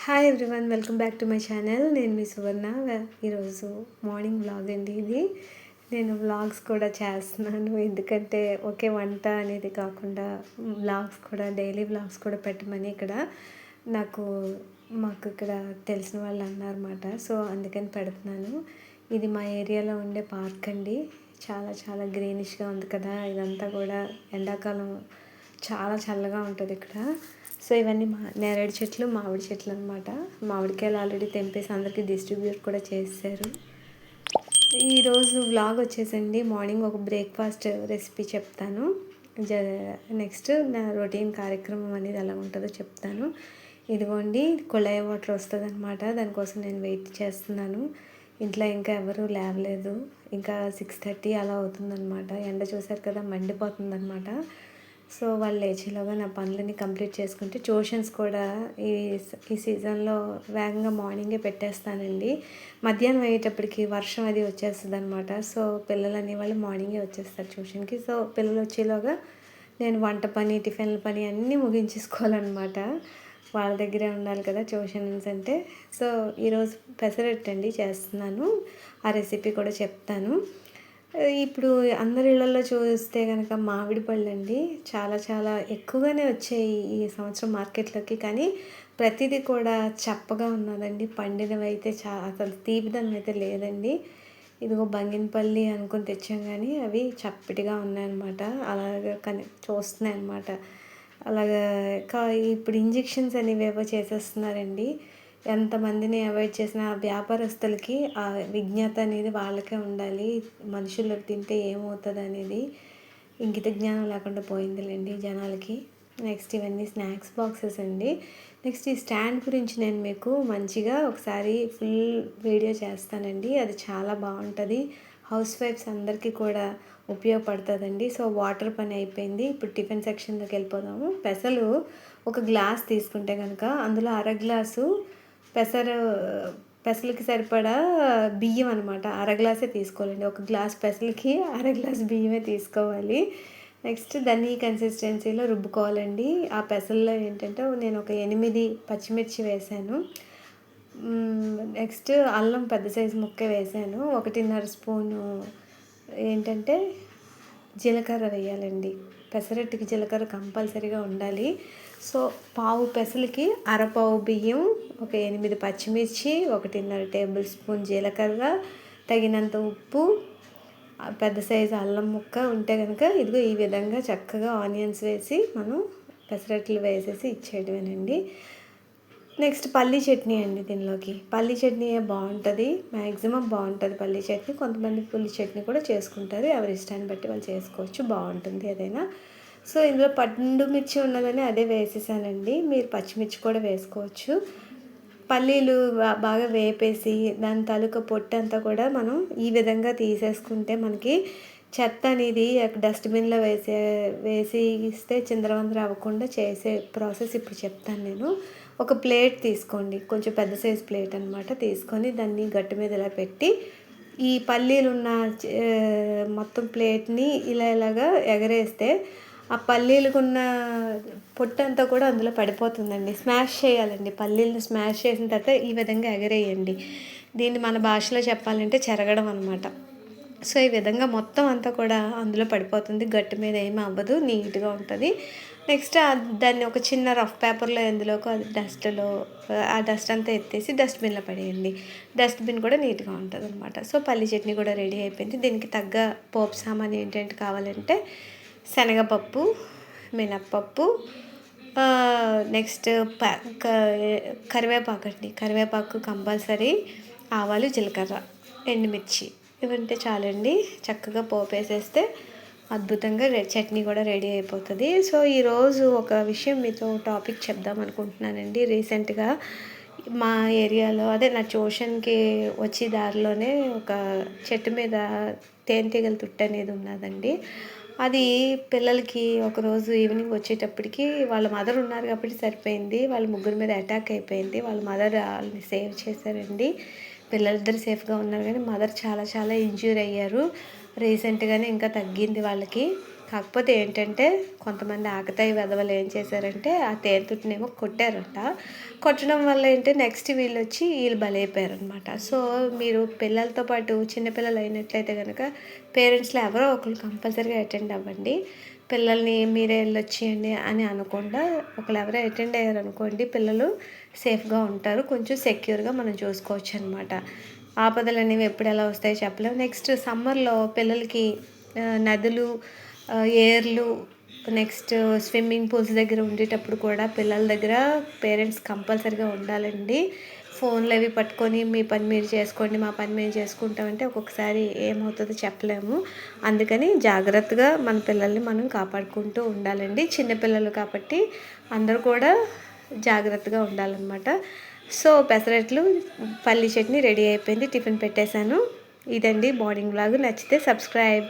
Hi everyone, welcome back to my channel. నేను మీ సువర్ణ. ఈరోజు morning vlog అండి ఇది. నేను వ్లాగ్స్ కూడా చేస్తున్నాను, ఎందుకంటే ఒకే వంట అనేది కాకుండా వ్లాగ్స్ కూడా, డైలీ వ్లాగ్స్ కూడా పెట్టమని ఇక్కడ మాకు ఇక్కడ తెలిసిన వాళ్ళు అన్నారన్నమాట. సో అందుకని పెడుతున్నాను. ఇది మా ఏరియాలో ఉండే పార్క్ అండి. చాలా చాలా గ్రీనిష్గా ఉంది కదా. ఇదంతా కూడా ఎండాకాలం చాలా చల్లగా ఉంటుంది ఇక్కడ. సో ఇవన్నీ నేరేడు చెట్లు, మామిడి చెట్లు అనమాట. మామిడికాయలు ఆల్రెడీ తెంపేసి అందరికీ డిస్ట్రిబ్యూట్ కూడా చేశారు. ఈరోజు వ్లాగ్ వచ్చేసండి, మార్నింగ్ ఒక బ్రేక్ఫాస్ట్ రెసిపీ చెప్తాను. నెక్స్ట్ నా రొటీన్ కార్యక్రమం అనేది ఎలా ఉంటుందో చెప్తాను. ఇదిగోండి, కుళాయి వాటర్ వస్తుంది అనమాట. దానికోసం నేను వెయిట్ చేస్తున్నాను. ఇంట్లో ఇంకా ఎవరు లేవలేదు. ఇంకా 6:30 అలా అవుతుందన్నమాట. ఎండ చూసారు కదా, మండిపోతుందన్నమాట. సో వాళ్ళు లేచేలోగా నా పనులని కంప్లీట్ చేసుకుంటే, ట్యూషన్స్ కూడా ఈ సీజన్లో వేగంగా మార్నింగే పెట్టేస్తానండి. మధ్యాహ్నం అయ్యేటప్పటికి వర్షం అది వచ్చేస్తుంది అనమాట. సో పిల్లలు అనేవాళ్ళు మార్నింగే వచ్చేస్తారు ట్యూషన్కి. సో పిల్లలు వచ్చేలోగా నేను వంట పని, టిఫిన్ల పని అన్నీ ముగించేసుకోవాలన్నమాట. వాళ్ళ దగ్గరే ఉండాలి కదా ట్యూషన్స్ అంటే. సో ఈరోజు పెసరట్టు అండి చేస్తున్నాను. ఆ రెసిపీ కూడా చెప్తాను. ఇప్పుడు అందరి ఇళ్ళల్లో చూస్తే కనుక మామిడి పళ్ళు అండి చాలా చాలా ఎక్కువగానే వచ్చాయి ఈ సంవత్సరం మార్కెట్లోకి. కానీ ప్రతిదీ కూడా చప్పగా ఉన్నదండి. పండినవి అయితే అసలు తీపిదనం అయితే లేదండి. ఇదిగో బంగినపల్లి అనుకుని తెచ్చాం, కానీ అవి చప్పటిగా ఉన్నాయన్నమాట. అలాగే చూస్తున్నాయి అన్నమాట. అలాగా ఇప్పుడు ఇంజెక్షన్స్ అనేవి ఏవో చేసేస్తున్నారండి. ఎంతమందిని అవాయిడ్ చేసిన వ్యాపారస్తులకి ఆ విజ్ఞత అనేది వాళ్ళకే ఉండాలి. మనుషులు తింటే ఏమవుతుంది అనేది ఇంగిత జ్ఞానం లేకుండా పోయిందిలేండి జనాలకి. నెక్స్ట్ ఇవన్నీ స్నాక్స్ బాక్సెస్ అండి. నెక్స్ట్ ఈ స్టాండ్ గురించి నేను మీకు మంచిగా ఒకసారి ఫుల్ వీడియో చేస్తానండి. అది చాలా బాగుంటుంది. హౌస్ వైఫ్స్ అందరికీ కూడా ఉపయోగపడుతుందండి. సో వాటర్ పని అయిపోయింది. ఇప్పుడు టిఫిన్ సెక్షన్లోకి వెళ్ళిపోదాము. ఒక గ్లాస్ తీసుకుంటే కనుక అందులో అర గ్లాసు పెసలకి సరిపడా బియ్యం అనమాట. అర గ్లాసే తీసుకోవాలండి. ఒక గ్లాస్ పెసలకి అర గ్లాస్ బియ్యమే తీసుకోవాలి. నెక్స్ట్ దాన్ని కన్సిస్టెన్సీలో రుబ్బుకోవాలండి. ఆ పెసల్లో ఏంటంటే నేను ఒక 8 పచ్చిమిర్చి వేసాను. నెక్స్ట్ అల్లం పెద్ద సైజు ముక్క వేసాను. 1.5 స్పూను ఏంటంటే జీలకర్ర వేయాలండి. పెసరట్టుకి జీలకర్ర కంపల్సరీగా ఉండాలి. సో పావు పెసలకి అరపావు బియ్యం, ఒక 8 పచ్చిమిర్చి, 1.5 టేబుల్ స్పూన్ జీలకర్ర, తగినంత ఉప్పు, పెద్ద సైజు అల్లం ముక్క ఉంటే కనుక ఇదిగో ఈ విధంగా చక్కగా ఆనియన్స్ వేసి మనం పెసరట్లు వేసేసి ఇచ్చేయడమేనండి. నెక్స్ట్ పల్లీ చట్నీ అండి. దీనిలోకి పల్లీ చట్నీ బాగుంటుంది, మ్యాక్సిమం బాగుంటుంది పల్లీ చట్నీ. కొంతమంది పుల్లి చట్నీ కూడా చేసుకుంటారు, ఎవరి ఇష్టాన్ని బట్టి వాళ్ళు చేసుకోవచ్చు, బాగుంటుంది ఏదైనా. సో ఇందులో పండు మిర్చి ఉన్నదని అదే వేసేసానండి. మీరు పచ్చిమిర్చి కూడా వేసుకోవచ్చు. పల్లీలు బాగా వేపేసి దాని తాలూకా పొట్టు అంతా కూడా మనం ఈ విధంగా తీసేసుకుంటే మనకి చెత్త అనేది డస్ట్బిన్లో వేసి ఇస్తే చిందరవందర అవ్వకుండా చేసే ప్రాసెస్ ఇప్పుడు చెప్తాను నేను. ఒక ప్లేట్ తీసుకోండి, కొంచెం పెద్ద సైజ్ ప్లేట్ అనమాట. తీసుకొని దాన్ని గట్టు మీద ఇలా పెట్టి ఈ పల్లీలు ఉన్న మొత్తం ప్లేట్ని ఇలాగా ఎగరేస్తే ఆ పల్లీలకున్న పొట్టు అంతా కూడా అందులో పడిపోతుందండి. స్మాష్ చేయాలండి. పల్లీలను స్మాష్ చేసిన తర్వాత ఈ విధంగా ఎగరేయండి. దీన్ని మన భాషలో చెప్పాలంటే చెరగడం అనమాట. సో ఈ విధంగా మొత్తం అంతా కూడా అందులో పడిపోతుంది. గట్టు మీద ఏమీ అవ్వదు, నీట్గా ఉంటుంది. నెక్స్ట్ దాన్ని ఒక చిన్న రఫ్ పేపర్లో ఎందులోకి ఆ డస్ట్ అంతా ఎత్తేసి డస్ట్బిన్లో పడేయండి. డస్ట్బిన్ కూడా నీట్గా ఉంటుంది అనమాట. సో పల్లి చట్నీ కూడా రెడీ అయిపోయింది. దీనికి తగ్గ పోపు సామాన్ ఏంటంటే కావాలంటే శనగపప్పు, మినప్పప్పు, నెక్స్ట్ కరివేపాకు అండి. కరివేపాకు కంపల్సరీ, ఆవాలు, జీలకర్ర, ఎండుమిర్చి ఇవంటే చాలండి. చక్కగా పోపు వేసేస్తే అద్భుతంగా చట్నీ కూడా రెడీ అయిపోతుంది. సో ఈరోజు ఒక విషయం మీతో టాపిక్ చెప్దాం అనుకుంటున్నానండి. రీసెంట్గా మా ఏరియాలో, అదే నా ట్యూషన్కి వచ్చే దారిలోనే ఒక చెట్టు మీద తేనెటీగల తుట్టు అనేది ఉన్నదండి. అది పిల్లలకి ఒకరోజు ఈవినింగ్ వచ్చేటప్పటికి వాళ్ళ మదర్ ఉన్నారు కాబట్టి సరిపోయింది. వాళ్ళ ముగ్గురు మీద అటాక్ అయిపోయింది. వాళ్ళ మదర్ వాళ్ళని సేవ్ చేశారండి. పిల్లలిద్దరు సేఫ్గా ఉన్నారు, కానీ మదర్ చాలా చాలా ఇంజ్యూర్ అయ్యారు. రీసెంట్గానే ఇంకా తగ్గింది వాళ్ళకి. కాకపోతే ఏంటంటే కొంతమంది ఆకతాయి వెధవలు ఏం చేశారంటే ఆ తేనెతుట్టునేమో కొట్టారంట. కొట్టడం వల్ల ఏంటి నెక్స్ట్ వీళ్ళు బలైపోయారనమాట. సో, మీరు పిల్లలతో పాటు చిన్న పిల్లలు అయినట్లయితే గనక పేరెంట్స్‌లో ఎవరో ఒకళ్ళు కంపల్సరీగా అటెండ్ అవ్వండి. పిల్లల్ని మీరే ఎళ్ళొచ్చేయండి అని అనకుండా ఒకళ్ళు ఎవరో అటెండ్ అయ్యారనుకోండి పిల్లలు సేఫ్‌గా ఉంటారు. కొంచెం సెక్యూర్‌గా మనం చూసుకోవచ్చనమాట. ఆపదలనేవి ఎప్పుడు ఎలా వస్తాయో చెప్పలేం. నెక్స్ట్ సమ్మర్‌లో పిల్లలకి నదులు, ఏర్లు, నెక్స్ట్ స్విమ్మింగ్ పూల్స్ దగ్గర ఉండేటప్పుడు కూడా పిల్లల దగ్గర పేరెంట్స్ కంపల్సరీగా ఉండాలండి. ఫోన్‌లవి పట్టుకొని మీ పని మీరు చేసుకోండి, మా పని మేము చేసుకుంటామంటే ఒక్కొక్కసారి ఏమవుతుందో చెప్పలేము. అందుకని జాగ్రత్తగా మన పిల్లల్ని మనం కాపాడుకుంటూ ఉండాలండి. చిన్న పిల్లలు కాబట్టి అందరూ కూడా జాగ్రత్తగా ఉండాలన్నమాట. సో, పెసరట్లు, పల్లీ చట్నీ రెడీ అయిపోయింది. టిఫిన్ పెట్టేశాను. ఇదండి మార్నింగ్ వ్లాగ్. నచ్చితే సబ్స్క్రైబ్.